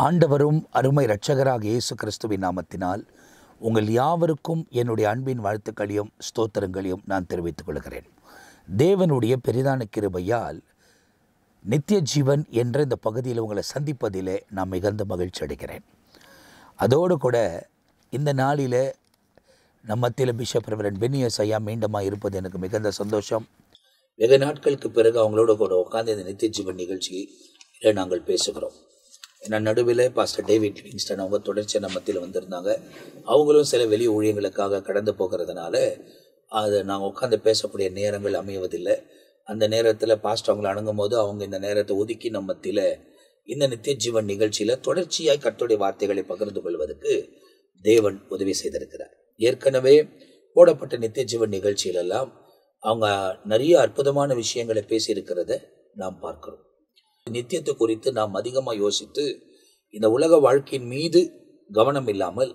ஆண்டவரும் அருமை இரட்சகராக இயேசு கிறிஸ்துவின் நாமத்தினால் உங்கள் யாவருக்கும் என்னுடைய அன்பின் வாழ்த்துக்களையும் ஸ்தோத்திரங்களையும் நான் தெரிவித்துக் கொள்கிறேன். தேவனுடைய பெரிதான கிருபையால் நித்திய ஜீவன் என்ற இந்த பகுதியில் உங்களை சந்திப்பதிலே நான் மிகுந்த மகிழ்ச்சி அடைகிறேன். அதோடு கூட இந்த நாளில் நம்ம மத்தியில் பிஷப் ரெவரண்ட் பெனியஸ் ஐயா மீண்டுமாக இருப்பது எனக்கு மிகுந்த சந்தோஷம். வெகு நாட்களுக்கு பிறகு அவங்களோட கூட உட்கார்ந்து இந்த நித்திய ஜீவன் நிகழ்ச்சியில் நாங்கள் பேசுகிறோம். ஏன்னா நடுவில் பாஸ்டர் டேவிட் லிவிங்ஸ்டன் அவங்க தொடர்ச்சியாக நம்ம மத்தியில் வந்திருந்தாங்க. அவங்களும் சில வெளி ஊழியங்களுக்காக கடந்து போகிறதுனால அதை நாங்கள் உட்காந்து பேசக்கூடிய நேரங்கள் அமைவதில்லை. அந்த நேரத்தில் பாஸ்டர் அவங்களை அணுகும் போது அவங்க இந்த நேரத்தை ஒதுக்கி நம்ம மத்தியில் இந்த நித்திய ஜீவன் நிகழ்ச்சியில் தொடர்ச்சியாய் கர்த்தருடைய வார்த்தைகளை பகிர்ந்து கொள்வதற்கு தேவன் உதவி செய்திருக்கிறார். ஏற்கனவே போடப்பட்ட நித்திய ஜீவன் நிகழ்ச்சியிலெல்லாம் அவங்க நிறைய அற்புதமான விஷயங்களை பேசியிருக்கிறத நாம் பார்க்கிறோம். நித்தியத்தை குறித்து நாம் அதிகமாக யோசித்து இந்த உலக வாழ்க்கையின் மீது கவனம் இல்லாமல்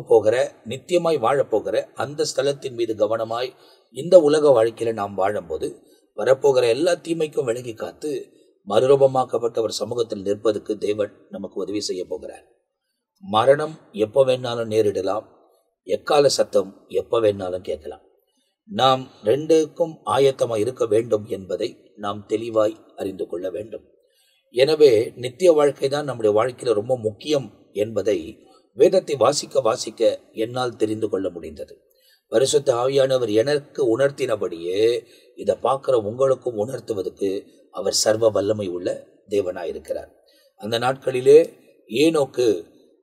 போகிற நித்தியமாய் வாழப்போகிற அந்த ஸ்தலத்தின் மீது கவனமாய் இந்த உலக வாழ்க்கையில நாம் வாழும்போது வரப்போகிற எல்லா தீமைக்கும் விலகி காத்து மறுரூபமாக்கப்பட்ட ஒரு சமூகத்தில் நிற்பதற்கு தேவன் நமக்கு உதவி செய்ய போகிறார். மரணம் எப்போ வேணாலும் நேரிடலாம், எக்கால சத்தம் எப்போ வேணாலும் கேட்கலாம். நாம் ரெண்டுக்கும் ஆயத்தமாக இருக்க வேண்டும் என்பதை நாம் தெளிவாய் அறிந்து கொள்ள வேண்டும். எனவே நித்திய வாழ்க்கை தான் நம்முடைய வாழ்க்கையில் ரொம்ப முக்கியம் என்பதை வேதத்தை வாசிக்க என்னால் தெரிந்து கொள்ள முடிந்தது. பரிசுத்த ஆவியானவர் எனக்கு உணர்த்தினபடியே இதை பார்க்குற உங்களுக்கும் உணர்த்துவதற்கு அவர் சர்வ வல்லமை உள்ள தேவனாயிருக்கிறார். அந்த நாட்களிலே ஏனோக்கு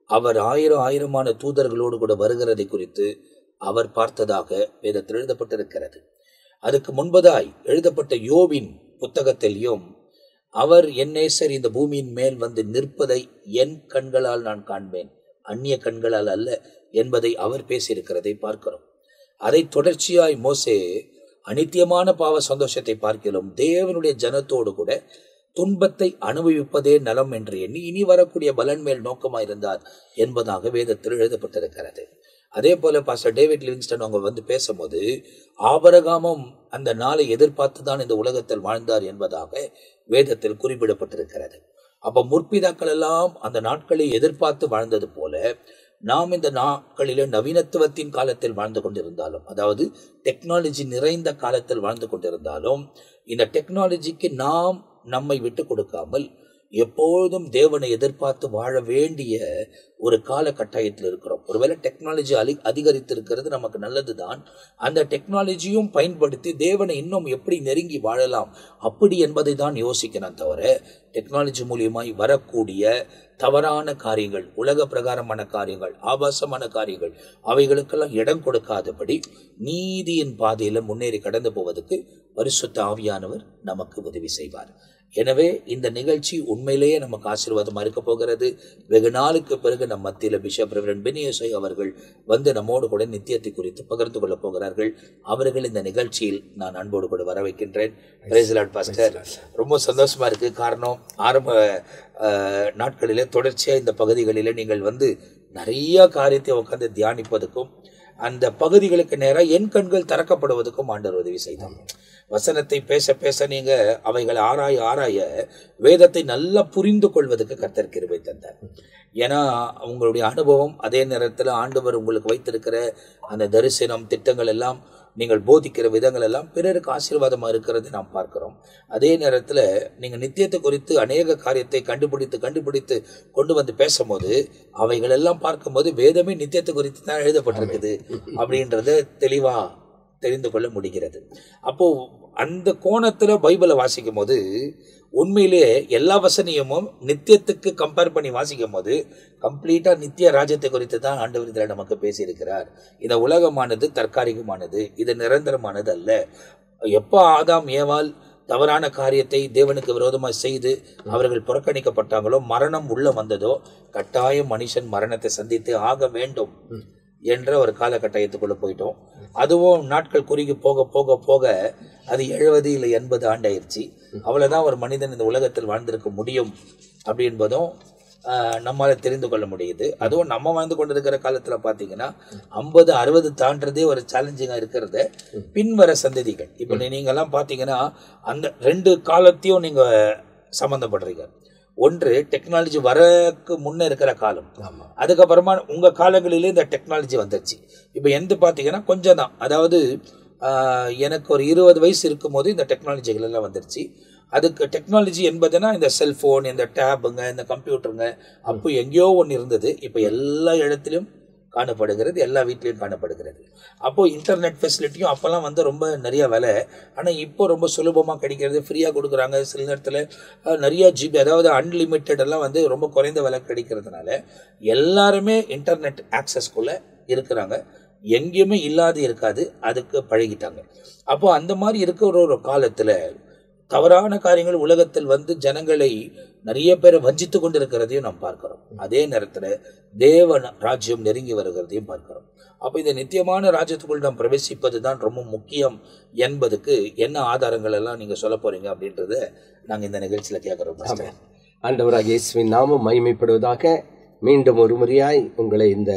அவர் ஆயிரமான தூதர்களோடு கூட வருகிறதை குறித்து அவர் பார்த்ததாக வேதத்தில் எழுதப்பட்டிருக்கிறது. அதுக்கு முன்பதாய் எழுதப்பட்ட யோபின் புத்தகத்திலையும் அவர் என் நேசர் இந்த பூமியின் மேல் வந்து நிற்பதை என் கண்களால் நான் காண்பேன், அந்நிய கண்களால் அல்ல என்பதை அவர் பேசியிருக்கிறதை பார்க்கிறோம். அதை தொடர்ச்சியாய் மோசே அநித்தியமான பாவ சந்தோஷத்தை பார்க்கிறோம், தேவனுடைய ஜனத்தோடு கூட துன்பத்தை அனுபவிப்பதே நலம் என்று எண்ணி இனி வரக்கூடிய பலன் மேல் நோக்கமாயிருந்தார் என்பதாக வேதத்தில் எழுதப்பட்டிருக்கிறது. அதே போல பாஸ்டர் டேவிட் லிவிங்ஸ்டன் அவங்க வந்து பேசும்போது ஆபிரகாமும் அந்த நாளை எதிர்பார்த்து தான் இந்த உலகத்தில் வாழ்ந்தார் என்பதாக வேதத்தில் குறிப்பிடப்பட்டிருக்கிறது. அப்ப முற்பிதாக்கள் எல்லாம் அந்த நாட்களை எதிர்பார்த்து வாழ்ந்தது போல நாம் இந்த நாட்களிலே நவீனத்துவத்தின் காலத்தில் வாழ்ந்து கொண்டிருந்தாலும், அதாவது டெக்னாலஜி நிறைந்த காலத்தில் வாழ்ந்து கொண்டிருந்தாலும், இந்த டெக்னாலஜிக்கு நாம் நம்மை விட்டு கொடுக்காமல் எப்பொழுதும் தேவனை எதிர்பார்த்து வாழ வேண்டிய ஒரு கால கட்டாயத்தில் இருக்கிறோம். ஒருவேளை டெக்னாலஜி அதிகரித்து இருக்கிறது நமக்கு நல்லதுதான். அந்த டெக்னாலஜியும் பயன்படுத்தி தேவனை இன்னும் எப்படி நெருங்கி வாழலாம் அப்படி என்பதை தான் யோசிக்கணும். தவிர டெக்னாலஜி மூலியமாய் வரக்கூடிய தவறான காரியங்கள், உலக பிரகாரமான காரியங்கள், ஆபாசமான காரியங்கள் அவைகளுக்கெல்லாம் இடம் கொடுக்காதபடி நீதியின் பாதையில முன்னேறி கடந்து போவதற்கு பரிசுத்த ஆவியானவர் நமக்கு உதவி செய்வார். எனவே இந்த நிகழ்ச்சி உண்மையிலேயே நமக்கு ஆசீர்வாதமாக இருக்க போகிறது. வெகு நாளுக்கு பிறகு நம் மத்தியில் பிஷப் ரெவரண்ட் பெனியஸ் அவர்கள் வந்து நம்மோடு கூட நித்தியத்தை குறித்து பகிர்ந்து கொள்ள போகிறார்கள். அவர்கள் இந்த நிகழ்ச்சியில் நான் அன்போடு கூட வர வைக்கின்றேன். Praise the Lord pastor. ரொம்ப சந்தோஷமா இருக்கு. காரணம், ஆரம்ப நாட்களிலே தொடர்ச்சியாக இந்த பகுதிகளிலே நீங்கள் வந்து நிறைய காரியத்தை உட்கார்ந்து தியானிப்பதற்கும் அந்த பகுதிகளுக்கு நேராக என் கண்கள் திறக்கப்படுவதற்கும் ஆண்டவர் உதவி செய்தார். வசனத்தை பேச நீங்க அவைகளை ஆராய வேதத்தை நல்லா புரிந்து கொள்வதற்கு கர்த்தர் கிருபை தந்தார். ஏன்னா உங்களுடைய அனுபவம், அதே நேரத்தில் ஆண்டவர் உங்களுக்கு வைத்திருக்கிற அந்த தரிசனம், திட்டங்கள் எல்லாம், நீங்கள் போதிக்கிற விதங்கள் எல்லாம் பிறருக்கு ஆசீர்வாதமாக இருக்கிறது நாம் பார்க்கிறோம். அதே நேரத்தில் நீங்கள் நித்தியத்தை குறித்து அநேக காரியத்தை கண்டுபிடித்து கொண்டு வந்து பேசும்போது அவைகள் எல்லாம் பார்க்கும்போது வேதமே நித்தியத்தை குறித்து தான் எழுதப்பட்டிருக்குது அப்படின்றத தெளிவா தெரிந்து கொள்ள முடிகிறது. அப்போ அந்த கோணத்துல பைபிளை வாசிக்கும் போது உண்மையிலே எல்லா வசனியமும் நித்தியத்துக்கு கம்பேர் பண்ணி வாசிக்கும் போது கம்ப்ளீட்டா நித்திய ராஜ்யத்தை குறித்து தான் ஆண்டவர் இதில் நமக்கு பேசியிருக்கிறார். இந்த உலகமானது தற்காலிகமானது, இது நிரந்தரமானது அல்ல. எப்போ ஆதாம் ஏவாள் தவறான காரியத்தை தேவனுக்கு விரோதமாக செய்து அவர்கள் புறக்கணிக்கப்பட்டாங்களோ, மரணம் உள்ள வந்ததோ, கட்டாயம் மனுஷன் மரணத்தை சந்தித்து ஆக வேண்டும் என்ற ஒரு காலகட்டாயத்துக்குள்ள போயிட்டோம். அதுவும் நாட்கள் குறுகி போக அது 70 இல்லை 80 ஆண்டாயிருச்சு. அவ்வளவுதான் ஒரு மனிதன் இந்த உலகத்தில் வாழ்ந்திருக்க முடியும் அப்படி என்பதும் நம்மால தெரிந்து கொள்ள முடியுது. அதுவும் நம்ம வாழ்ந்து கொண்டிருக்கிற காலத்துல பாத்தீங்கன்னா 50-60 தாண்டதே ஒரு சேலஞ்சிங்கா இருக்கிறத பின்வர சந்ததிகள். இப்ப நீங்க எல்லாம் பாத்தீங்கன்னா அந்த ரெண்டு காலத்தையும் நீங்க சம்பந்தப்படுறீங்க. ஒன்று டெக்னாலஜி வரக்கு முன்ன இருக்கிற காலம், அதுக்கப்புறமா உங்க காலங்களிலே இந்த டெக்னாலஜி வந்துருச்சு. இப்போ எந்த பார்த்தீங்கன்னா கொஞ்சம் தான், அதாவது எனக்கு ஒரு 20 வயசு இருக்கும் போது இந்த டெக்னாலஜிகள் எல்லாம் வந்துருச்சு. அதுக்கு டெக்னாலஜி என்பதுனா இந்த செல்ஃபோன், இந்த டேபுங்க, இந்த கம்ப்யூட்டருங்க, அப்போ எங்கேயோ ஒன்று இருந்தது, இப்போ எல்லா இடத்துலையும் காணப்படுகிறது, எல்லா வீட்லேயும் காணப்படுகிறது. அப்போது இன்டர்நெட் ஃபெசிலிட்டியும் அப்போல்லாம் வந்து ரொம்ப நிறையா விலை, ஆனால் இப்போ ரொம்ப சுலபமாக கிடைக்கிறது, ஃப்ரீயாக கொடுக்குறாங்க. சில நேரத்தில் நிறையா ஜிபி, அதாவது அன்லிமிட்டட் எல்லாம் வந்து ரொம்ப குறைந்த விலை கிடைக்கிறதுனால எல்லாருமே இன்டர்நெட் ஆக்சஸ்குள்ளே இருக்கிறாங்க. எங்கேயுமே இல்லாது இருக்காது, அதுக்கு பழகிட்டாங்க. அப்போது அந்த மாதிரி இருக்கிற ஒரு காலத்தில் தவறான காரியங்கள் உலகத்தில் வந்து ஜனங்களை நிறைய பேரை வஞ்சித்து கொண்டு இருக்கிறதையும் நாம் பார்க்கிறோம். அதே நேரத்தில் தேவ ராஜ்யம் நெருங்கி வருகிறதையும் பார்க்கிறோம். அப்போ இந்த நித்தியமான ராஜ்யத்துக்குள் நாம் பிரவேசிப்பது தான் ரொம்ப முக்கியம் என்பதுக்கு என்ன ஆதாரங்கள் எல்லாம் நீங்கள் சொல்ல போறீங்க அப்படின்றத நாங்கள் இந்த நிகழ்ச்சியில் கேட்குறோம். ஆண்டவராகிய இயேசுவின் நாமம் மகிமைப்படுவதாக. மீண்டும் ஒரு முறையாய் உங்களை இந்த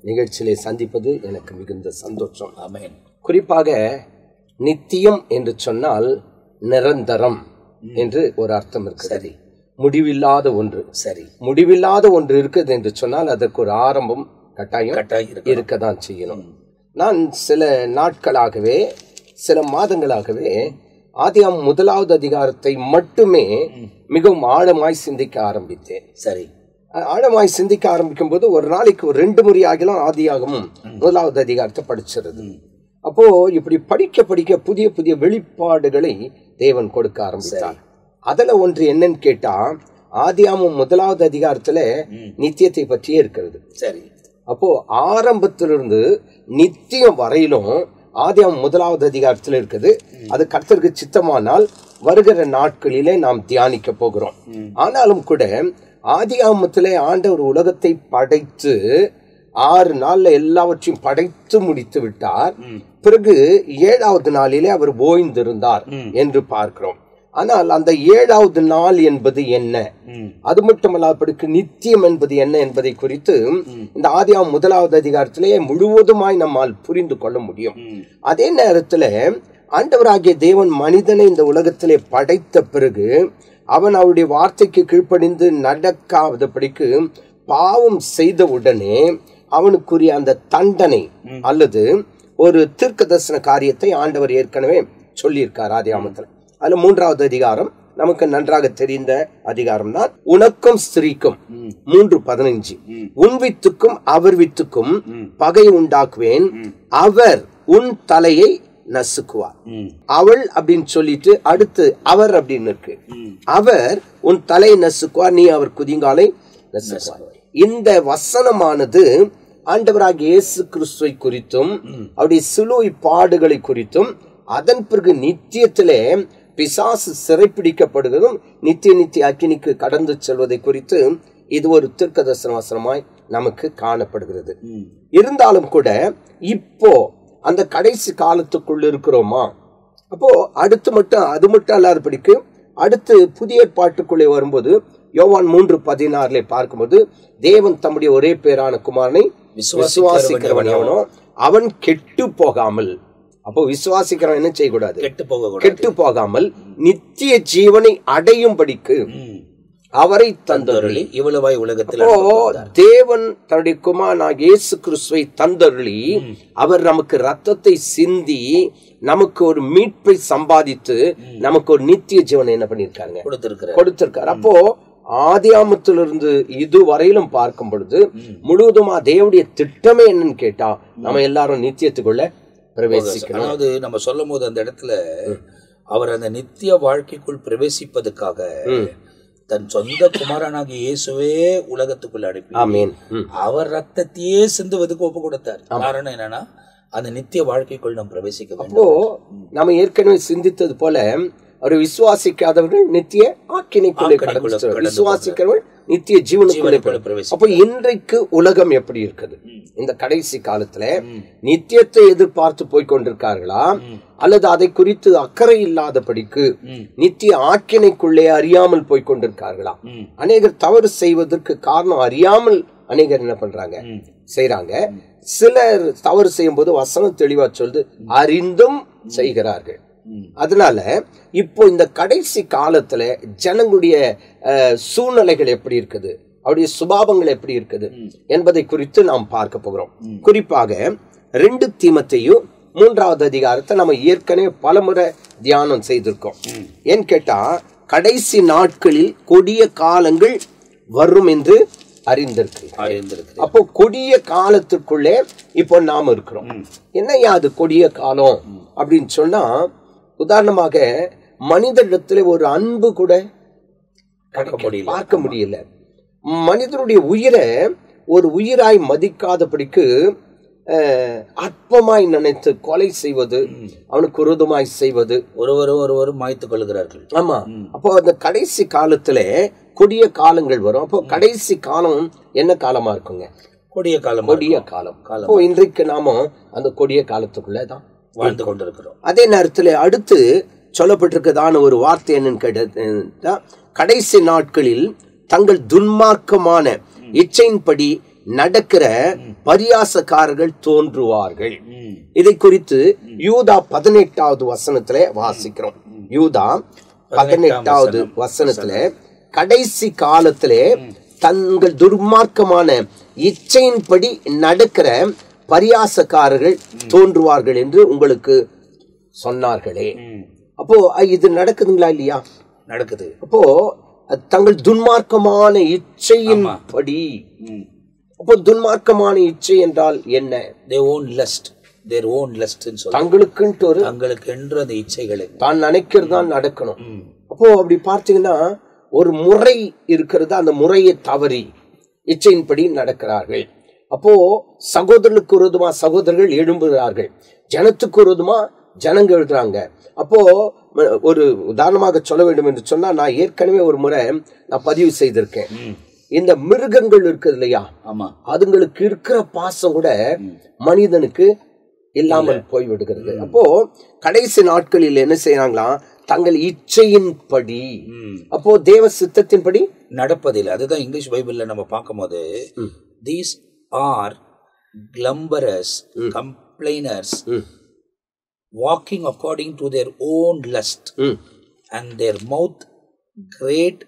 நிகழ்ச்சியிலே சந்திப்பது எனக்கு மிகுந்த சந்தோஷம். ஆமென். குறிப்பாக நித்தியம் என்று சொன்னால் நிரந்தரம் என்று ஒரு அர்த்தம் இருக்கு. சரி. முடிவில்லாத ஒன்று. சரி. முடிவில்லாத ஒன்று இருக்குது என்று சொன்னால் அதற்கு ஒரு ஆரம்பம் கட்டாயம் இருக்கதான் செய்யணும். நான் சில நாட்களாகவே, சில மாதங்களாகவே ஆதியாகமம் 1வது அதிகாரத்தை மட்டுமே மிகவும் ஆழமாய் சிந்திக்க ஆரம்பித்தேன். சரி. ஆழமாய் சிந்திக்க ஆரம்பிக்கும் போது ஒரு நாளைக்கு ஒரு 2 முறையாகிலும் ஆதியாகமம் 1வது அதிகாரத்தை படிச்சிருது. அப்போ இப்படி படிக்க படிக்க புதிய புதிய வெளிப்பாடுகளை தேவன் கொடுக்க ஆரம்பித்தார். அதுல ஒன்று என்னன்னு கேட்டா, ஆதியாகமம் 1வது அதிகாரத்துல நித்தியத்தை பற்றியே இருக்கிறது. சரி. அப்போ ஆரம்பத்திலிருந்து நித்தியம் வரையிலும் ஆதியாகமம் 1வது அதிகாரத்துல இருக்குது. அது கர்த்தருக்கு சித்தமானால் வருகிற நாட்களிலே நாம் தியானிக்க போகிறோம். ஆனாலும் கூட ஆதியாகமத்திலே ஆண்டவர் உலகத்தை படைத்து 6 நாள்ல எல்லாவற்றையும் படைத்து முடித்து விட்டார். பிறகு 7வது நாளிலே அவர் ஓய்ந்திருந்தார் என்று பார்க்கிறோம். ஆனால் அந்த 7வது நாள் என்பது என்ன, அது மட்டுமல்லாதபடிக்கு நித்தியம் என்பது என்ன என்பதை குறித்து இந்த ஆதியாகமம் 1வது அதிகாரத்திலே முழுவதுமாய் நம்மால் புரிந்து கொள்ள முடியும். அதே நேரத்தில் ஆண்டவராகிய தேவன் மனிதனை இந்த உலகத்திலே படைத்த பிறகு அவன் அவருடைய வார்த்தைக்கு கீழ்ப்படிந்து நடக்காதபடிக்கு பாவம் செய்த உடனே அவனுக்குரிய அந்த தண்டனை அல்லது ஒரு தீர்க்க தரிசன காரியத்தை ஆண்டவர் ஏற்கனவே சொல்லியிருக்கார் ஆதியாகமத்தில். அதுல 3வது அதிகாரம் நமக்கு நன்றாக தெரிந்த அதிகாரம் தான். உனக்கும் ஸ்திரீக்கும் 3:15 உன் வித்துக்கும் அவர் வித்துக்கும் பகை உண்டாக்குவேன், அவர் உன் தலையை நசுக்குவார். அவள் அப்படின்னு சொல்லிட்டு அடுத்து அவர் அப்படின்னு இருக்கு. அவர் உன் தலை நசுக்குவார், நீ அவர் குதிங்காலை நசுக்குவார். இந்த வசனமானது ஆண்டவராகிய இயேசு கிறிஸ்துவை குறித்தும் அவருடைய சிலுவை பாடுகளை குறித்தும் அதன் பிறகு நித்தியத்திலே பிசாசு சிறைப்பிடிக்கப்படுவதும் நித்திய அக்கினிக்கு கடந்து செல்வதை குறித்து இது ஒரு தீர்க்கதரிசன வசனமாய் நமக்கு காணப்படுகிறது. இருந்தாலும் கூட இப்போ அந்த கடைசி காலத்துக்குள் இருக்கிறோமா? அப்போ அடுத்து மட்டும் அது மட்டும் அல்லாதபடிக்கு அடுத்து புதிய ஏற்பாட்டுக்குள்ளே வரும்போது யோவான் 3:16 பார்க்கும்போது தேவன் தம்முடைய ஒரே பேரான குமாரனை விசுவாசிக்கிறவன் எவனோ அவன் கெட்டு போகாமல், அப்போ விசுவாசிக்கிறவன் என்ன செய்யக்கூடாது? கெட்டு போகாமல் நித்திய ஜீவனை அடையும்படிக்கு அவரை தந்தருளி இவ்வளவாய் உலகத்தில் தேவன் தன்னுடைய குமாரனாகிய இயேசு கிறிஸ்துவை தந்தருளி அவர் நமக்கு ரத்தத்தை சிந்தி நமக்கு ஒரு மீட்பை சம்பாதித்து நமக்கு ஒரு நித்திய ஜீவனை என்ன பண்ணிருக்காங்க? கொடுத்திருக்காரு. அப்போ ஆதியாகமத்திலிருந்து இதுவரையிலும் பார்க்கும் பொழுது முழுவதுமா தேவனுடைய திட்டமே என்னன்னு கேட்டா நம்ம எல்லாரும் நித்தியத்துக்குள்ள பிரவேசிக்கணும். அதாவது நம்ம சொல்லும் போது அந்த இடத்துல அவர் அந்த நித்திய வாழ்க்கைக்குள் பிரவேசிப்பதற்காக தன் சொந்த குமாரனாகிய இயேசுவே உலகத்துக்குள்ள அனுப்பி அவர் ரத்தத்தையே சிந்துவதுக்கு ஒப்பு கொடுத்தார். காரணம் என்னன்னா அந்த நித்திய வாழ்க்கைக்குள் நாம் பிரவேசிக்க வேண்டும். அப்போ நம்ம ஏற்கனவே சிந்தித்தது போல அவர் விசுவாசிக்காதவர்கள் நித்திய ஆக்கினைக்குள்ளே கடந்து, விசுவாசிக்கிறவர்கள் நித்திய ஜீவனுக்குள்ளே பிரவேசிக்க. அப்போ இன்றைக்கு உலகம் எப்படி இருக்குது? இந்த கடைசி காலத்துல நித்தியத்தை எதிர்பார்த்து போய்கொண்டிருக்கார்களா அல்லது அதை குறித்து அக்கறை இல்லாதபடிக்கு நித்திய ஆக்கினைக்குள்ளே அறியாமல் போய்கொண்டிருக்கார்களா? அநேகர் தவறு செய்வதற்கு காரணம் அறியாமல் அநேகர் என்ன பண்றாங்க? செய்யறாங்க. சிலர் தவறு செய்யும் போது வசனம் தெளிவா சொல்லுது அறிந்தும் செய்கிறார்கள். அதனால இப்போ இந்த கடைசி காலத்துல ஜனங்களுடைய சூழ்நிலைகள் எப்படி இருக்குது, அவருடைய சுபாவங்கள் எப்படி இருக்குது என்பதை குறித்து நாம் பார்க்க போகிறோம். குறிப்பாக 2 தீமோத்தேயு 3வது அதிகாரத்தை நம்ம ஏற்கனவே பலமுறை தியானம் செய்திருக்கோம். ஏன்னு கேட்டா, கடைசி நாட்களில் கொடிய காலங்கள் வரும் என்று அறிந்திருக்கு. அப்போ கொடிய காலத்துக்குள்ளே இப்போ நாம இருக்கிறோம். என்னையா அது கொடிய காலம் அப்படின்னு சொன்னா, உதாரணமாக மனிதனிடத்துல ஒரு அன்பு கூட பார்க்க முடியல. மனிதனுடைய உயிரை ஒரு உயிராய் மதிக்காதபடிக்கு அற்பமாய் நினைத்து கொலை செய்வது, அவனுக்கு விரோதமாய் செய்வது, ஒருவரும் மாய்த்து கொள்கிறார்கள். ஆமா. அப்போ அந்த கடைசி காலத்துல கொடிய காலங்கள் வரும். அப்போ கடைசி காலம் என்ன காலமா இருக்குங்க? கொடிய காலம். கொடிய காலம். அப்போ இன்றைக்கு நாம அந்த கொடிய காலத்துக்குள்ளதான் வாழ்ந்து கொண்டிருக்கிறோம். அதே நேரத்துல அடுத்து சொல்லப்பட்டிருக்கதான ஒரு வார்த்தை என்னன்னு கேட்டா, கடைசி நாட்களில் தங்கள் துன்மார்க்கமான இச்சையின்படி நடக்கிற பரியாசக்காரர்கள் தோன்றுவார்கள். இதை குறித்து யூதா 18வது வசனத்துல வாசிக்கிறோம். யூதா 18வது வசனத்துல கடைசி காலத்திலே தங்கள் துர்மார்க்கமான இச்சையின்படி நடக்கிற பரியாசக்காரர்கள் தோன்றுவார்கள் என்று உங்களுக்கு சொன்னார்களே. அப்போ இது நடக்குதுங்களா இல்லையா? நடக்குது. அப்போ தங்கள் துன்மார்க்கமான இச்சையின் படி. அப்போ துன்மார்க்கமான இச்சை என்றால் என்ன? தங்களுக்கு என்று அந்த இச்சைகளை தான் நினைக்கிறது தான் நடக்கணும். அப்போ அப்படி பார்த்தீங்கன்னா ஒரு முறை இருக்கிறது, அந்த முறையை தவறி இச்சையின்படி நடக்கிறார்கள். அப்போ சகோதரர்களுக்கு விரோதமா சகோதரர்கள் எழும்புகிறார்கள், ஜனத்துக்கு விரோதமா ஜனங்க எழுதுறாங்க. அப்போ ஒரு உதாரணமாக சொல்ல வேண்டும் என்று சொன்னா, நான் ஏற்கனவே ஒரு முறை நான் பதிவு செய்திருக்கேன். இந்த மிருகங்கள் இருக்குது இல்லையா, அதுங்களுக்கு இருக்கிற பாசம் கூட மனிதனுக்கு இல்லாமல் போய்விடுகிறது. அப்போ கடைசி நாட்களில் என்ன செய்யறாங்களா, தங்கள் இச்சையின் படி, அப்போ தேவ சித்தத்தின்படி நடப்பதில்லை. அதுதான் இங்கிலீஷ் பைபிள்ல நம்ம பார்க்கும் போது, these are grumblers complainers walking according to their own lust and their mouth great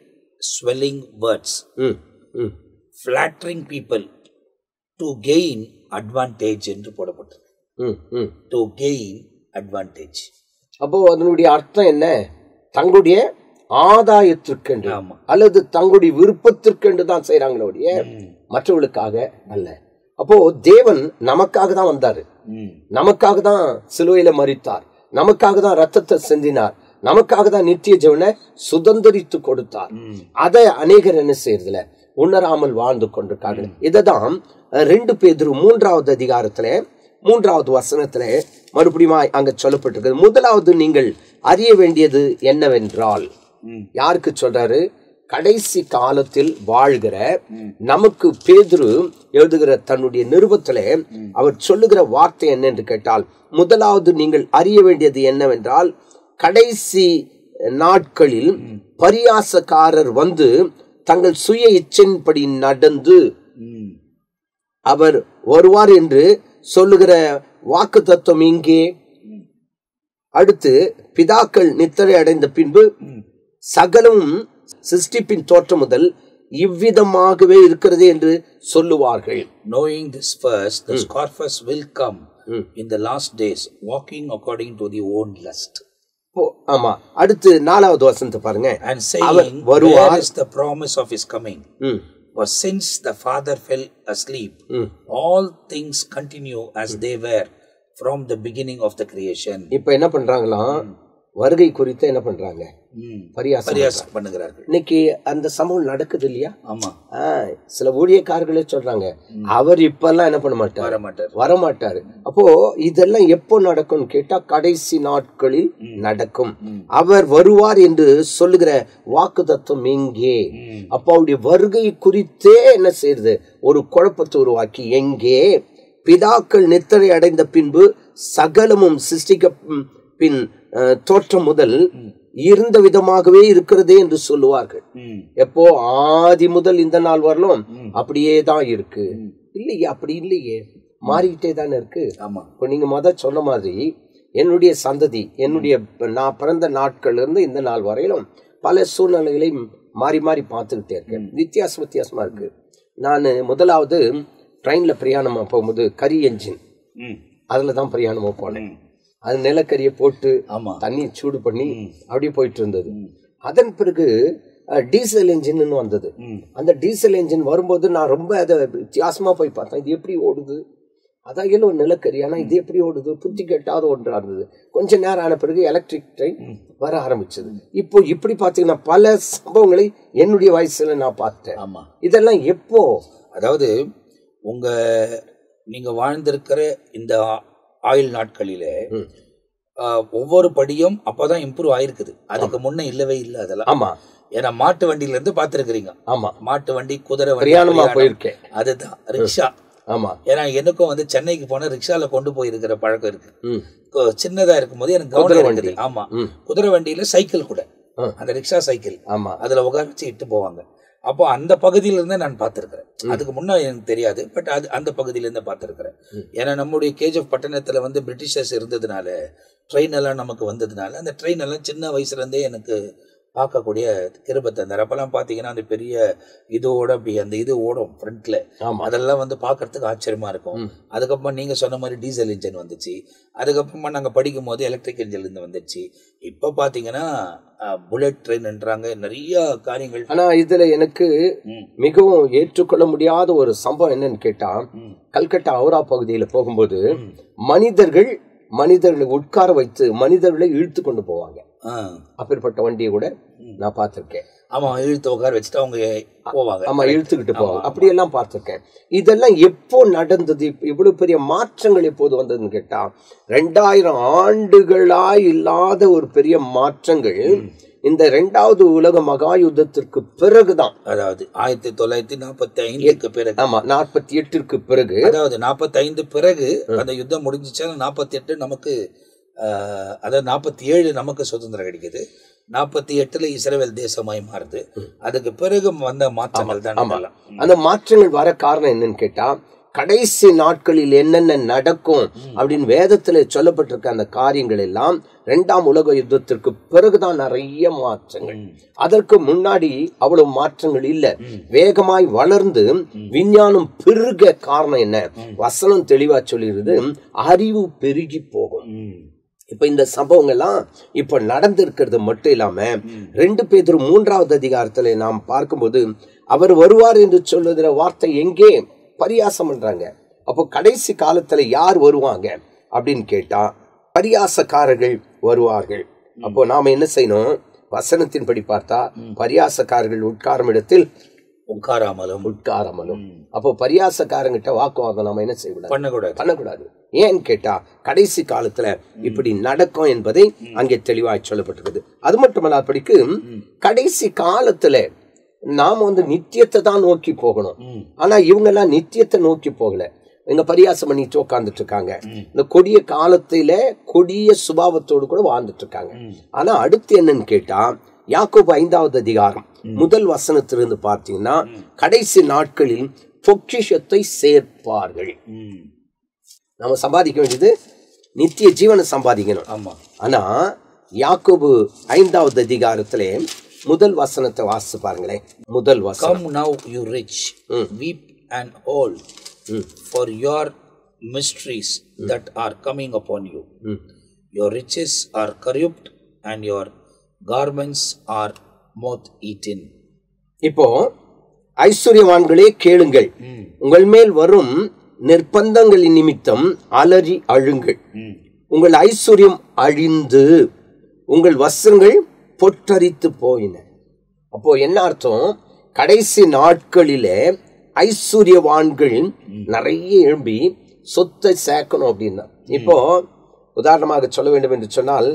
swelling words, flattering people to gain advantage என்று போடப்பட்டது. to gain advantage. அப்போ அதனுடைய அர்த்தம் என்ன? தங்களுடைய ஆதாயத்திற்கென்று அல்லது தங்களுடைய விருப்பத்திற்கென்று தான் செய்யறாங்களோடைய, மற்றவர்களுக்காக அல்ல. அப்போ தேவன் நமக்காக தான் வந்தாரு, நமக்காக தான் சிலுவையில மரித்தார், நமக்காக தான் ரத்தத்தை சிந்தினார், நமக்காக தான் நித்திய ஜீவனை சுதந்திரித்து கொடுத்தார். அதை அநேகர் என்ன செய்யறதுல உணராமல் வாழ்ந்து கொண்டிருக்காங்க. இததான் 2 பேதுரு 3வது அதிகாரத்துல 3வது வசனத்துல மறுபடியும் அங்க சொல்லப்பட்டிருக்கு. முதலாவது நீங்கள் அறிய வேண்டியது என்னவென்றால், யாருக்கு சொல்றாரு? கடைசி காலத்தில் வாழ்கிற நமக்கு பேதுரு எழுதுகிற தன்னுடைய நிருபத்திலே அவர் சொல்லுகிற வார்த்தை என்ன என்று கேட்டால், முதலாவது நீங்கள் அறிய வேண்டியது என்னவென்றால், கடைசி நாட்களில் பரியாசக்காரர் வந்து தங்கள் சுய இச்சையின்படி நடந்து அவர் வருவார் என்று சொல்லுகிற வாக்கு தத்துவம் இங்கே. அடுத்து, பிதாக்கள் நித்திரை அடைந்த பின்பு சகலம் சிருஷ்டிப்பின் தோற்றம் முதல் இவ்விதமாகவே இருக்கிறது என்று சொல்லுவார்கள். Knowing this first, the scoffers will come in the last days, walking according to the own lust. ஆமா. அடுத்து 4வது வசனத்தை பாருங்க. And saying, where is the promise of his coming? For since the father fell asleep, all things continue as they were from the beginning of the creation. இப்ப என்ன பண்றாங்களாம், வருகை குறித்து என்ன பண்றாங்க, பரியாசம் பண்ணுகிறார்கள். இன்னைக்கு அந்த சம்பவம் நடக்குது இல்லையா? ஆமா. சில ஊழியக்காரர்களே சொல்றாங்க, அவர் இப்பெல்லாம் என்ன பண்ண மாட்டார், வரமாட்டாரு. அப்போ இதெல்லாம் எப்போ நடக்கும் கேட்டா, கடைசி நாட்களில் நடக்கும். அவர் வருவார் என்று சொல்லுகிற வாக்கு தத்துவம் எங்கே? அப்போ அவருடைய வருகை குறித்தே என்ன செய்யுது, ஒரு குழப்பத்தை உருவாக்கி, எங்கே பிதாக்கள் நித்திரை அடைந்த பின்பு சகலமும் சிருஷ்டிக்க பின் தோற்றம் முதல் இருந்த விதமாகவே இருக்கிறதே என்று சொல்லுவார்கள். எப்போ ஆதி முதல் இந்த நாள் வரலும் அப்படியே தான் இருக்கு. இல்லையே, அப்படி இல்லையே, மாறிக்கிட்டே தானே இருக்கு. ஆமா. இப்போ நீங்க சொன்ன மாதிரி என்னுடைய சந்ததி, நான் பிறந்த நாட்கள் இருந்து இந்த நாள் வரையிலும் பல சூழ்நிலைகளை மாறி மாறி பார்த்துக்கிட்டே இருக்கேன். வித்தியாசமா இருக்கு. நான் முதலாவது ட்ரெயின்ல பிரயாணமா போகும்போது கரி என்ஜின், அதுல தான் பிரயாணமா போனேன். அது நிலக்கரியை போட்டு தண்ணி சூடு பண்ணி அப்படியே போயிட்டு இருந்தது. அதன் பிறகு டீசல் என்ஜின் வந்தது. அந்த டீசல் என்ஜின் வரும்போது நான் ரொம்ப அதை வித்தியாசமா போய் பார்த்தேன். இது எப்படி ஓடுது? அதான் ஒரு நிலக்கரி, ஆனா இது எப்படி ஓடுது? புத்தி கெட்டாத ஒன்றா இருந்தது. கொஞ்ச நேரம் ஆன பிறகு எலக்ட்ரிக் ட்ரெயின் வர ஆரம்பிச்சது. இப்போ இப்படி பாத்தீங்கன்னா பல சம்பவங்களை என்னுடைய வயசுல நான் பார்த்தேன். இதெல்லாம் எப்போ, அதாவது நீங்க வாழ்ந்திருக்கிற இந்த ஆயுள் நாட்களிலே ஒவ்வொரு படியும் அப்பதான் இம்ப்ரூவ் ஆயிருக்குது. அதுக்கு முன்ன இல்லவே இல்லை அதெல்லாம். ஆமா, ஏன்னா மாட்டு வண்டியில இருந்து பாத்துருக்கிறீங்க. ஆமா, மாட்டு வண்டி, குதிரை பிரயாணமா போயிருக்கேன். அதுதான் ரிக்ஷா. ஆமா, ஏன்னா எனக்கும் சென்னைக்கு போன ரிக்ஷால கொண்டு போயிருக்கிற பழக்கம் இருக்கு. சின்னதா இருக்கும் போது எனக்கு கவனம் இருக்குது. ஆமா, குதிரை வண்டியில சைக்கிள் கூட, அந்த ரிக்ஷா சைக்கிள், அதுல உட்கார வச்சு இட்டு போவாங்க. அப்போ அந்த பகுதியில இருந்தே நான் பார்த்திருக்கிறேன். அதுக்கு முன்ன எனக்கு தெரியாது, பட் அந்த பகுதியில இருந்து பார்த்திருக்கிறேன். ஏன்னா நம்முடைய கேஜிஎஃப் பட்டணத்துல பிரிட்டிஷர்ஸ் இருந்ததுனால, ட்ரெயின் எல்லாம் நமக்கு வந்ததுனால, அந்த ட்ரெயின் எல்லாம் சின்ன வயசுல இருந்தே எனக்கு பார்க்கக்கூடிய கிருபை தந்தார். அப்பெல்லாம் பாத்தீங்கன்னா அந்த பெரிய இதோட அப்படி அந்த இது ஓடும் ஃப்ரண்ட்ல, அதெல்லாம் பாக்குறதுக்கு ஆச்சரியமா இருக்கும். அதுக்கப்புறமா நீங்க சொன்ன மாதிரி டீசல் இன்ஜின் வந்துச்சு. அதுக்கப்புறமா நாங்க படிக்கும் போது எலக்ட்ரிக் இன்ஜின் இருந்து வந்துச்சு. இப்ப பாத்தீங்கன்னா புல்லட் ட்ரெயின்ன்றாங்க, நிறைய காரியங்கள். ஆனா இதுல எனக்கு மிகவும் ஏற்றுக்கொள்ள முடியாத ஒரு சம்பவம் என்னன்னு கேட்டா, கல்கட்டா ஹவுரா பகுதியில போகும்போது மனிதர்களை உட்கார வைத்து மனிதர்களை இழுத்து கொண்டு போவாங்க. அப்பேற்பட்ட வண்டியை கூட நான் பார்த்திருக்கேன். ஆமா, இழுத்து உட்கார வச்சுட்டு அவங்க போவாங்க. ஆமா, இழுத்துக்கிட்டு போவாங்க. அப்படியெல்லாம் பார்த்திருக்கேன். இதெல்லாம் எப்போ நடந்தது? இவ்வளவு பெரிய மாற்றங்கள் எப்போது வந்ததுன்னு கேட்டா, 2000 ஆண்டுகளாய் இல்லாத ஒரு பெரிய மாற்றங்கள் இந்த 2வது உலக மகா யுத்தத்திற்கு பிறகுதான். அதாவது 1945 பிறகு. ஆமா, 48 பிறகு. அதாவது 45 பிறகு அந்த யுத்தம் முடிஞ்சிச்சா 48 நமக்கு, அதாவது 47 நமக்கு சுதந்திரம் கிடைக்குது. 48 இஸ்ரவேல் தேசமாய் மாறுது. அதுக்கு பிறகு வந்த மாற்றங்கள் தான். அந்த மாற்றங்கள் வர காரணம் என்னன்னு கேட்டா, கடைசி நாட்களில் என்னென்ன நடக்கும் அப்படின்னு வேதத்துல சொல்லப்பட்டிருக்க அந்த காரியங்கள் எல்லாம் 2ஆம் உலக யுத்தத்திற்கு பிறகுதான் நிறைய மாற்றங்கள். அதற்கு முன்னாடி அவ்வளவு மாற்றங்கள் இல்ல. வேகமாய் வளர்ந்து விஞ்ஞானம் பெருக காரணம் என்ன? வசனம் தெளிவா சொல்லிடுது, அறிவு பெருகி போகும். இப்ப இந்த சம்பவங்கள்லாம் இப்ப நடந்திருக்கிறது மட்டும் இல்லாம 2 பேதுரு 3வது அதிகாரத்துல நாம் பார்க்கும்போது, அவர் வருவார் என்று சொல்லுகிற வார்த்தை எங்கே பரியாசம் பண்றாங்க. அப்போ கடைசி காலத்துல யார் வருவாங்க அப்படின்னு கேட்டா, பரியாசக்காரர்கள் வருவார்கள். அப்போ நாம என்ன செய்யணும்? வசனத்தின்படி பார்த்தா, பரியாசக்காரர்கள் உட்காரும் இடத்தில் உட்காராமலும். அப்போ பரியாசக்காரங்கிட்ட வாக்குவாதம் நாம என்ன செய்யக்கூடாது, பண்ணக்கூடாது. ஏன்னு கேட்டா, கடைசி காலத்துல இப்படி நடக்கும் என்பதை அங்கே தெளிவாய் சொல்லப்பட்டிருக்குது. அது மட்டுமல்லாதபடிக்கு கடைசி காலத்துல நாம நித்தியத்தை தான் நோக்கி போகணும். ஆனா இவங்க எல்லாம் நித்தியத்தை நோக்கி போகல. இங்க பரியாசம் பண்ணிட்டு உட்கார்ந்துட்டு இருக்காங்க. இந்த கொடிய காலத்தில கொடிய சுபாவத்தோடு கூட வாழ்ந்துட்டு இருக்காங்க. ஆனா அடுத்து என்னன்னு கேட்டா, யாக்கோபு 5வது அதிகாரம் 1 வசனத்திலிருந்து பார்த்தீங்கன்னா, கடைசி நாட்களில் பொக்கிஷத்தை சேர்ப்பார்கள். நம்ம சம்பாதிக்க வேண்டியது நித்திய ஜீவனை சம்பாதிக்கணும். ஆமா. ஆனா யாக்கோபு 5வது அதிகாரத்திலே 1 வசனத்தை வாசிச்சு பாருங்களேன். 1 வசனம். Come now you rich, weep and howl for your mysteries that are coming upon you. Your riches are corrupt and your garments are moth eaten. இப்போ ஐஸ்வர்யவான்களே கேளுங்கள், உங்கள் மேல் வரும் நிர்பந்தங்களின் நிமித்தம் அலறி அழுங்கள். உங்கள் ஐஸ்வர்யம் அழிந்து உங்கள் வஸ்திரங்கள் பொற்றரித்து போயின. அப்போ என்ன அர்த்தம்? கடைசி நாட்களிலே ஐஸ்வர்யவான்கள் நிறைய எழும்பி சொத்தை சேர்க்கணும் அப்படின்னா. இப்போ உதாரணமாக சொல்ல வேண்டும் என்று சொன்னால்,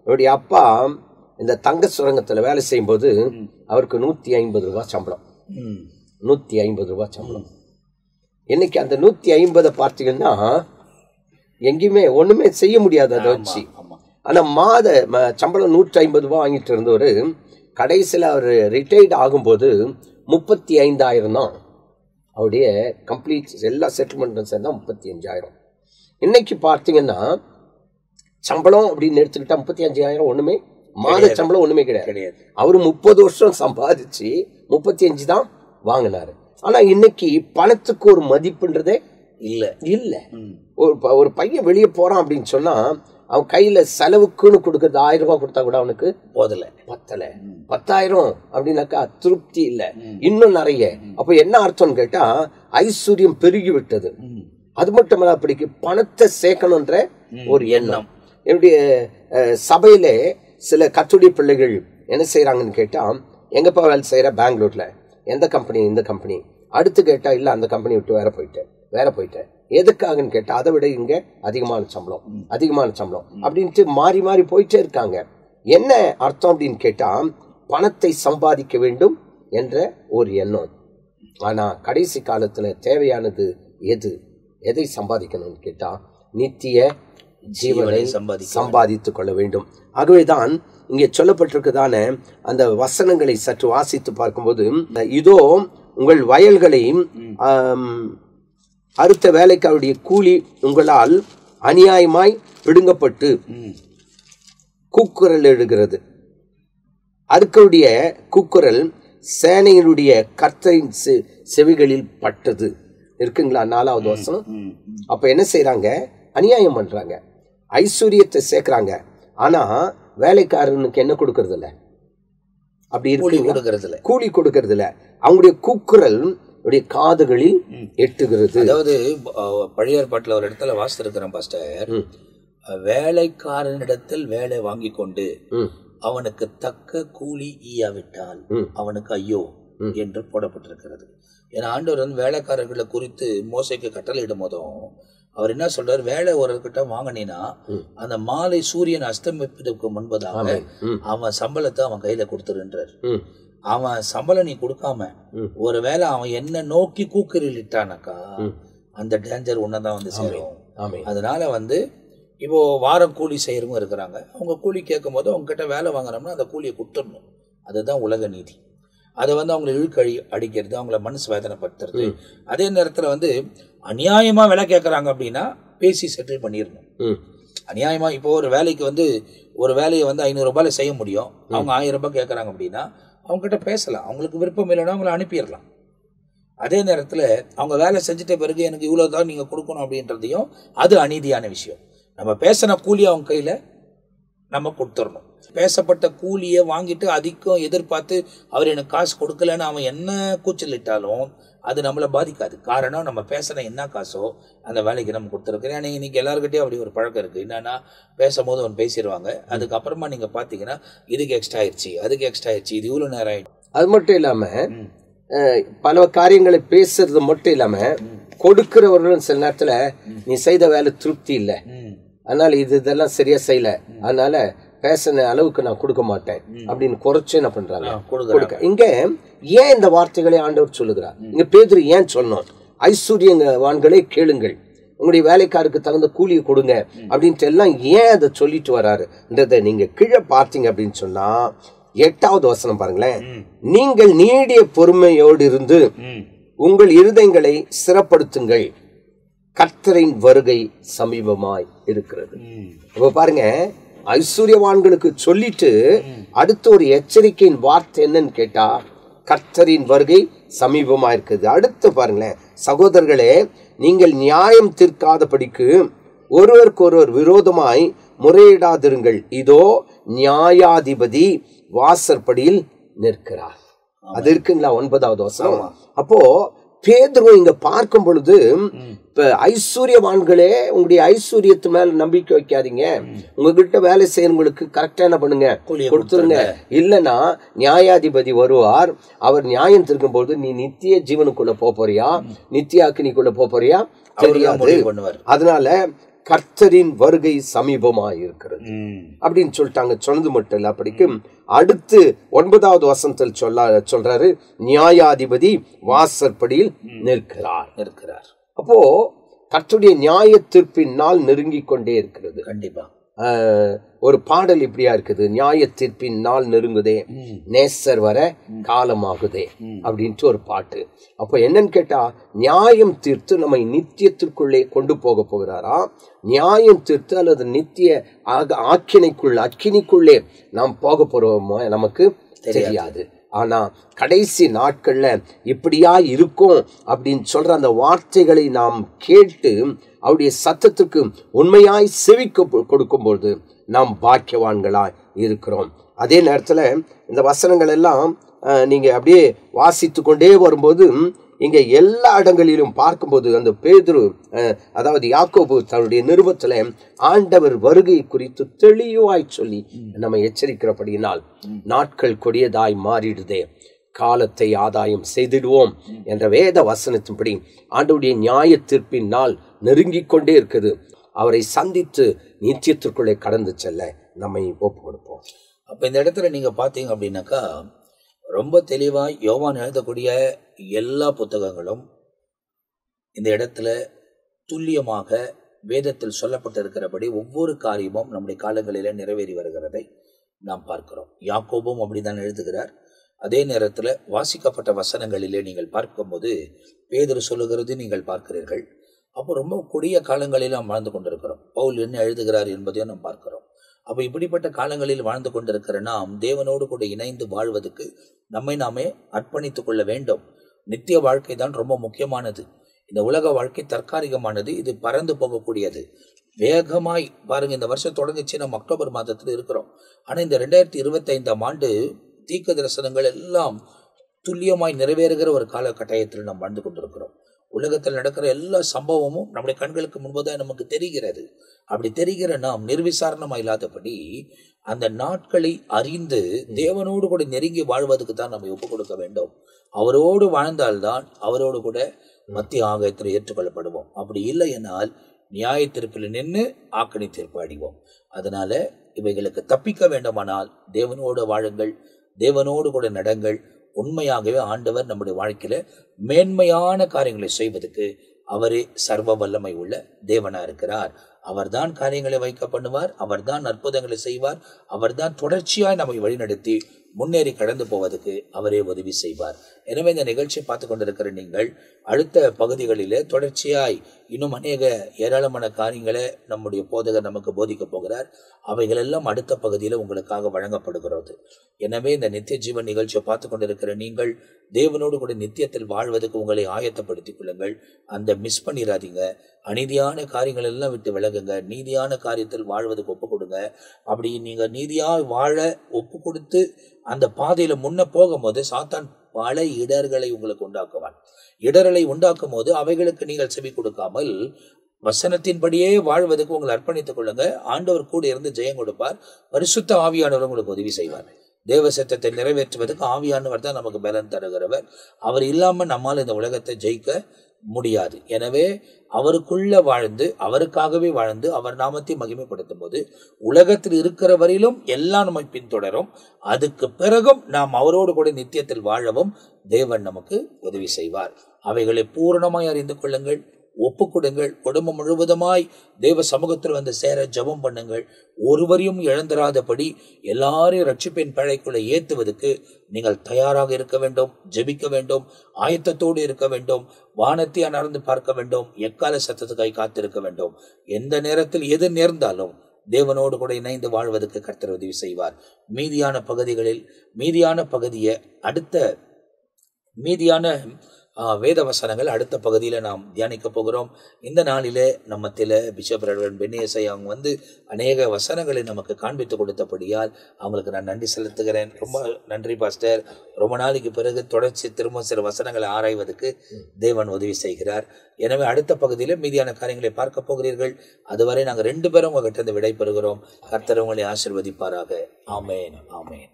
என்னுடைய அப்பா இந்த தங்க சுரங்கத்துல வேலை செய்யும் போது அவருக்கு 150 ரூபாய் சம்பளம். 150 ரூபாய் சம்பளம். இன்னைக்கு அந்த 150 பார்த்தீங்கன்னா எங்கேயுமே ஒண்ணுமே செய்ய முடியாது அதை வச்சு. ஆனா மாத சம்பளம் 150 ரூபாய் வாங்கிட்டு இருந்தவர் கடைசியில் அவர் ரிட்டையர்ட் ஆகும்போது 35,000 தான் அவருடைய கம்ப்ளீட் எல்லா செட்டில்மெண்ட்டும் சேர்ந்தா 35,000. இன்னைக்கு பார்த்தீங்கன்னா சம்பளம் அப்படின்னு எடுத்துக்கிட்டா 35,000 ஒண்ணுமே, மாத சம்பளம் ஒண்ணுமே கிடையாது. அவரு 30 வருஷம் சம்பாதிச்சு 35 தான் வாங்கினாரு. ஆனா இன்னைக்கு பணத்துக்கு ஒரு மதிப்புன்றதே இல்ல. ஒரு பையன் வெளியே போறான் அப்படின்னு சொன்னா அவன் கையில செலவுக்குன்னு கொடுக்கறது 1000 ரூபாய் கொடுத்தா கூட அவனுக்கு பத்தல. 10,000 அப்படின்னாக்கா திருப்தி இல்ல, இன்னும் நிறைய. அப்ப என்ன அர்த்தம்னு கேட்டா ஐஸ்வர்யம் பெருகி விட்டது. அது மட்டுமல்ல, அப்படிக்கு பணத்தை சேர்க்கணும்ன்ற ஒரு எண்ணம். என்னுடைய சபையில சில கத்துடைய பிள்ளைகள் என்ன செய்யறாங்கன்னு கேட்டா, எங்கப்பா வேலை செய்யற? பெங்களூர்ல. எந்த கம்பெனி? இந்த கம்பெனி. அடுத்து கேட்டா இல்ல அந்த கம்பெனி விட்டு வேற போயிட்டேன். எதுக்காகன்னு கேட்டா அதை விட இங்க அதிகமான சம்பளம் அப்படின்ட்டு மாறி மாறி போயிட்டே இருக்காங்க. என்ன அர்த்தம் அப்படின்னு கேட்டா பணத்தை சம்பாதிக்க வேண்டும் என்ற ஒரு எண்ணம். ஆனா கடைசி காலத்துல தேவையானது எதை சம்பாதிக்கணும்னு கேட்டா நித்திய ஜீவனை சம்பாதித்துக் கொள்ள வேண்டும். ஆகவேதான் இங்கே சொல்லப்பட்டிருக்குதான அந்த வசனங்களை சற்று வாசித்து பார்க்கும்போது, இதோ உங்கள் வயல்களை அறுத்த வேலைக்கு அவருடைய கூலி உங்களால் அநியாயமாய் பிடுங்கப்பட்டு கூக்குரல் எழுகிறது. அறுக்கவுடைய கூக்குரல் சேனையினுடைய கர்த்தரின் செவிகளில் பட்டது. இருக்குங்களா? 4வது வசனம். அப்ப என்ன செய்யறாங்க? அநியாயம் பண்றாங்க, ஐஸ்வர்யத்தை சேர்க்கிறாங்க. ஆனா வேலைக்காரனுக்கு என்ன கொடுக்கறது இல்ல, அப்படி இருக்கு, கூலி கொடுக்கறது இல்ல. அவங்களுடைய கூக்குரல் காதுகளில் எட்டுகிறது. அதாவது பழைய ஏற்பாட்டுல ஒரு இடத்துல வாசித்திருக்கிறேன் பாஸ்டர், வேலைக்காரனிடத்தில் வேலை வாங்கி கொண்டு அவனுக்கு தக்க கூலி ஈயாவிட்டால் அவனுக்கு ஐயோ என்று போடப்பட்டிருக்கிறது. ஏன்னா ஆண்டவர் வந்து வேலைக்காரர்களை குறித்து மோசைக்கு கட்டளையிடும் போதும் அவர் என்ன சொல்றாரு, வேலை ஒருக்கிட்ட வாங்கினா அந்த மாலை சூரியன் அஸ்தமிப்பதற்கு முன்பதாக அவன் சம்பளத்தை அவன் கையில கொடுத்துருன்றார். அவன் சம்பளம் நீ கொடுக்காம ஒருவேளை அவன் என்ன நோக்கி கூக்குரலிட்டானாக்கா அந்த டேஞ்சர் உன்னதான் வந்து சேரும். அதனால வந்து இப்போ வாரம் கூலி செய்யறவங்க இருக்கிறாங்க, அவங்க கூலி கேட்கும் போது அவங்க கிட்ட வேலை வாங்குறோம்னா அந்த கூலியை கொடுத்துடணும். அதுதான் உலக நீதி. அதை வந்து அவங்களை இழுக்கழி அடிக்கிறது, அவங்கள மனசு வேதனைப்படுத்துறது. அதே நேரத்தில் வந்து அநியாயமா வேலை கேட்கறாங்க அப்படின்னா பேசி செட்டில் பண்ணிடணும். அநியாயமா இப்போ ஒரு வேலைக்கு வந்து ஒரு வேலையை வந்து 500 ரூபாயில செய்ய முடியும், அவங்க 1000 ரூபாய் கேட்கறாங்க அப்படின்னா அவங்க கிட்ட பேசலாம். அவங்களுக்கு விருப்பம் இல்லைன்னா அவங்களை அனுப்பிடலாம். அதே நேரத்தில் அவங்க வேலை செஞ்சுட்ட பிறகு எனக்கு இவ்வளவுதான் நீங்க கொடுக்கணும் அப்படின்றதையும் அது அநீதியான விஷயம். நம்ம பேசின கூலி அவங்க கையில நம்ம கொடுத்துடணும். பேசப்பட்ட கூலியை வாங்கிட்டு அதிகம் எதிர்பார்த்து அவர் எனக்கு காசு கொடுக்கலன்னு அவன் என்ன கூச்சலிட்டாலும் அது நம்மளை பாதிக்காது. காரணம் நம்ம பேசின என்ன காசோ அந்த வேலைக்கு நம்ம கொடுத்துருக்கோம். ஏன்னா இன்னைக்கு எல்லாருக்கிட்டையும் அப்படி ஒரு பழக்கம் இருக்குது. என்னன்னா பேசும்போது அவன் பேசிடுவாங்க, அதுக்கப்புறமா நீங்க பார்த்தீங்கன்னா இதுக்கு எக்ஸ்ட்ரா ஆயிடுச்சு, அதுக்கு எக்ஸ்ட்ரா ஆயிடுச்சு, இது இவ்வளோ நேரம் ஆயிடுச்சு. அது மட்டும் இல்லாம பல காரியங்களை பேசுறது மட்டும் இல்லாம கொடுக்கிறவர்களும் சில நேரத்துல நீ செய்த வேலை திருப்தி இல்லை, அதனால இதெல்லாம் சரியா செய்யல, அதனால பேசின அளவுக்கு நான் கொடுக்க மாட்டேன் அப்படின்னு குறைச்சு என்ன பண்றாங்க கொடுக்க. இங்க ஏன் இந்த வார்த்தைகளை ஆண்டவர் சொல்லுகிறார்? இங்க பேதுரு ஏன் சொன்னோம், ஐஸ்வர்யவான்களே கேளுங்கள், உங்களுடைய வேலைக்காருக்கு தகுந்த கூலியை கொடுங்க அப்படின்ட்டு எல்லாம் ஏன் அதை சொல்லிட்டு வர்றாருன்றத நீங்க கீழே பார்த்தீங்க அப்படின்னு சொன்னா 8வது வசனம் பாருங்களேன். நீங்கள் நீடிய பொறுமையோடு இருந்து உங்கள் இருதயங்களை சிறப்படுத்துங்கள், கர்த்தரின் வருகை சமீபமாய் இருக்கிறது. இப்ப பாருங்க, ஐஸ்வர்யவான்களுக்கு சொல்லிட்டு அடுத்த ஒரு எச்சரிக்கையின் வார்த்தை என்னன்னு கேட்டா கர்த்தரின் வருகை சமீபமா இருக்குது. அடுத்து பாருங்களேன், சகோதரர்களே நீங்கள் நியாயம் தீர்க்காதபடிக்கு ஒருவருக்கு ஒருவர் விரோதமாய் முறையிடாதிருங்கள், இதோ நியாயாதிபதி வாசற்படியில் நிற்கிறார். அது இருக்குங்களா 9வது வசனம். அப்போ பேதுரு இங்க பார்க்கும் பொழுது, இப்ப ஐஸ்வர்யவான்களே உங்களுடைய ஐஸ்வர்யத்து மேல நம்பிக்கை வைக்காதீங்க, உங்ககிட்ட வேலை செய்யறவங்களுக்கு கரெக்டா என்ன பண்ணுங்க, கொடுத்துருங்க. இல்லைன்னா நியாயாதிபதி வருவார், அவர் நியாயம் தீர்க்கும் பொழுது நீ நித்திய ஜீவனுக்குள்ள போறியா நித்திய அக்கினிக்குள்ள போறியா தெரியாது. அதனால கர்த்தரின் வருகை சமீபமாய் இருக்கிறது அப்படின்னு சொல்லிட்டாங்க. சொன்னது மட்டும் இல்ல, அப்படிக்கும் அடுத்து 9வது வசனத்தில் சொல்றாரு, நியாயாதிபதி வாசற்படியில் நிற்கிறார். அப்போ கர்த்தருடைய நியாய தீர்ப்பின் நாள் நெருங்கி கொண்டே இருக்கிறது. கண்டிப்பா ஒரு பாடல் இப்படியா இருக்குது, நியாய தீர்ப்பின் நாள் நெருங்குதே, நேசர் வர காலமாகுதே அப்படின்ட்டு ஒரு பாட்டு. அப்போ என்னன்னு கேட்டா, நியாயம் தீர்த்து நம்மை நித்தியத்திற்குள்ளே கொண்டு போக போகிறாரா, நியாயம் தீர்த்து அல்லது நித்திய அக்கினிக்குள்ளே நாம் போக போறோமோ நமக்கு தெரியாது. ஆனா கடைசி நாட்கள்ல இப்படியா இருக்கும் அப்படின்னு சொல்ற அந்த வார்த்தைகளை நாம் கேட்டு அவருடைய சத்தத்துக்கு உண்மையாய் செவிக்க கொடுக்கும்போது நாம் பாக்கியவான்களாய் இருக்கிறோம். அதே நேரத்துல இந்த வசனங்கள் எல்லாம் நீங்க அப்படியே வாசித்து கொண்டே வரும்போது இங்க எல்லா இடங்களிலும் பார்க்கும்போது அந்த பேதுரு, அதாவது யாக்கோபு தன்னுடைய நிருபத்துல ஆண்டவர் வருகை குறித்து தெளிவாய் சொல்லி நம்ம எச்சரிக்கிறபடியினால் நாட்கள் கொடியதாய் மாறிடுதே, காலத்தை ஆதாயம் செய்திடுவோம் என்ற வேத வசனத்தின்படி ஆண்டவருடைய நியாய தீர்ப்பின் நாள் நெருங்கிக் கொண்டே இருக்குது. அவரை சந்தித்து நித்தியத்திற்குள்ளே கடந்து செல்ல நம்மை ஒப்பு கொடுப்போம். அப்ப இந்த இடத்துல நீங்க பாத்தீங்க அப்படின்னாக்கா, ரொம்ப தெளிவாய் யோவான் எழுதக்கூடிய எல்லா புத்தகங்களும் இந்த இடத்துல துல்லியமாக வேதத்தில் சொல்லப்பட்டிருக்கிறபடி ஒவ்வொரு காரியமும் நம்முடைய காலங்களில நிறைவேறி வருகிறதை நாம் பார்க்கிறோம். யாக்கோபும் அப்படிதான் எழுதுகிறார். அதே நேரத்தில் வாசிக்கப்பட்ட வசனங்களிலே நீங்கள் பார்க்கும்போது பேதுரு சொல்லுகிறது நீங்கள் பார்க்கிறீர்கள். அப்போ ரொம்ப கொடிய காலங்களில் நாம் வாழ்ந்து கொண்டிருக்கிறோம். பவுல் என்ன எழுதுகிறார் என்பதையும் நாம் பார்க்கிறோம். அப்போ இப்படிப்பட்ட காலங்களில் வாழ்ந்து கொண்டிருக்கிற நாம் தேவனோடு கூட இணைந்து வாழ்வதற்கு நம்மை நாமே அர்ப்பணித்துக் கொள்ள வேண்டும். நித்திய வாழ்க்கை தான் ரொம்ப முக்கியமானது. இந்த உலக வாழ்க்கை தற்காலிகமானது, இது பறந்து போகக்கூடியது. வேகமாய் பாருங்க, இந்த வருஷம் தொடங்கிச்சு, நம்ம அக்டோபர் மாதத்தில் இருக்கிறோம். ஆனால் இந்த 2025ஆம் ஆண்டு தீர்க்க தரிசனங்கள் எல்லாம் துல்லியமாய் நிறைவேறுகிற ஒரு காலகட்டத்தில் நாம் வாழ்ந்து கொண்டிருக்கிறோம். உலகத்தில் நடக்கிற எல்லா சம்பவமும் நம்முடைய கண்களுக்கு முன்புதான் நமக்கு தெரிகிறது. அப்படி தெரிகிற நாம் நிர்விசாரணமா இல்லாதபடி அந்த நாட்களை அறிந்து தேவனோடு கூட நெருங்கி வாழ்வதற்கு தான் நம்ம ஒப்புக் கொடுக்க வேண்டும். அவரோடு வாழ்ந்தால்தான் அவரோடு கூட மத்திய ஆகாயத்தில் ஏற்றுக்கொள்ளப்படுவோம். அப்படி இல்லை என்னால் நியாய தீர்ப்பில் நின்று ஆக்கணி தீர்ப்பு அடைவோம். அதனால இவைகளுக்கு தப்பிக்க வேண்டுமானால் தேவனோடு வாழுங்கள், தேவனோடு கூட நடங்கள். உண்மையாகவே ஆண்டவர் நம்முடைய வாழ்க்கையில மேன்மையான காரியங்களை செய்வதற்கு அவரே சர்வ வல்லமை உள்ள தேவனா இருக்கிறார். அவர்தான் காரியங்களை வைக்க பண்ணுவார், அவர்தான் அற்புதங்களை செய்வார், அவர்தான் தொடர்ச்சியாய் நம்மை வழிநடத்தி முன்னேறி கடந்து போவதற்கு அவரே உதவி செய்வார். எனவே இந்த நிகழ்ச்சியை பார்த்து கொண்டிருக்கிற நீங்கள் அடுத்த பகுதிகளிலே தொடர்ச்சியாய் இன்னும் அநேக ஏராளமான காரியங்களை நம்முடைய போதகர் நமக்கு போதிக்க போகிறார். அவைகள் எல்லாம் அடுத்த பகுதியில் உங்களுக்காக வழங்கப்படுகிறது. எனவே இந்த நித்திய ஜீவன் நிகழ்ச்சியை பார்த்து கொண்டிருக்கிற நீங்கள் தேவனோடு கூட நித்தியத்தில் வாழ்வதற்கு உங்களை ஆயத்தப்படுத்திக் கொள்ளுங்கள். அந்த மிஸ் பண்ணிடாதீங்க. அநீதியான காரியங்கள் எல்லாம் விட்டு விலகுங்க. நீதியான காரியத்தில் வாழ்வதற்கு ஒப்பு கொடுங்க. அப்படி நீங்க நீதியாக வாழ ஒப்பு கொடுத்து அந்த பாதையில முன்ன போகும்போது சாத்தான் பல இடர்களை உங்களுக்கு உண்டாக்குவான். இடர்களை உண்டாக்கும் போது அவைகளுக்கு நீங்கள் செவி கொடுக்காமல் வசனத்தின்படியே வாழ்வதற்கு உங்களை அர்ப்பணித்துக் கொள்ளுங்க. ஆண்டவர் கூட இருந்து ஜெயம் கொடுப்பார். பரிசுத்த ஆவியானவர் உங்களுக்கு உதவி செய்வார். தேவ சத்தத்தை நிறைவேற்றுவதற்கு ஆவியானவர் தான் நமக்கு பலன் தருகிறவர். அவர் இல்லாம நம்மால் இந்த உலகத்தை ஜெயிக்க முடியாது. எனவே அவருக்குள்ள வாழ்ந்து அவருக்காகவே வாழ்ந்து அவர் நாமத்தை மகிமைப்படுத்தும் போது உலகத்தில் இருக்கிற வரையிலும் எல்லாம் நம்மை பின்தொடரும். அதுக்கு பிறகும் நாம் அவரோடு கூட நித்தியத்தில் வாழவும் தேவன் நமக்கு உதவி செய்வார். அவைகளை பூரணமாய் அறிந்து கொள்ளுங்கள், ஒப்பு கொடுங்கள். குடும்பம் முழுவதுமாய் தேவ சமூகத்தில் வந்து சேர ஜெபம் பண்ணுங்கள். ஒருவரையும் இழந்திராதபடி எல்லாரையும் ரட்சிப்பின் பிழைக்குள்ள ஏத்துவதற்கு நீங்கள் தயாராக இருக்க வேண்டும், ஜெபிக்க வேண்டும், ஆயத்தத்தோடு இருக்க வேண்டும், வானத்தை அணர்ந்து பார்க்க வேண்டும், எக்கால சத்தத்துக்காய் காத்திருக்க வேண்டும். எந்த நேரத்தில் எது நேர்ந்தாலும் தேவனோடு கூட இணைந்து வாழ்வதற்கு கர்த்தர் உதவி செய்வார். மீதியான பகுதியை மீதியான வேத வசனங்கள் அடுத்த பகுதியில் நாம் தியானிக்க போகிறோம். இந்த நாளிலே நம்மத்தில பிஷப் ரெவரண்ட் பென்னியேசை அவங்க வந்து அநேக வசனங்களை நமக்கு காண்பித்து கொடுத்தபடியால் அவங்களுக்கு நான் நன்றி செலுத்துகிறேன். ரொம்ப நன்றி பாஸ்டர். ரொம்ப நாளைக்கு பிறகு தொடர்ச்சி திரும்ப சில வசனங்களை ஆராய்வதற்கு தேவன் உதவி செய்கிறார். எனவே அடுத்த பகுதியில் மீதியான காரியங்களை பார்க்க போகிறீர்கள். அதுவரை நாங்கள் 2 பேரும் உங்ககிட்ட இருந்து விடை பெறுகிறோம். கர்த்தர் உங்களை ஆசீர்வதிப்பாராக. ஆமேன், ஆமேன்.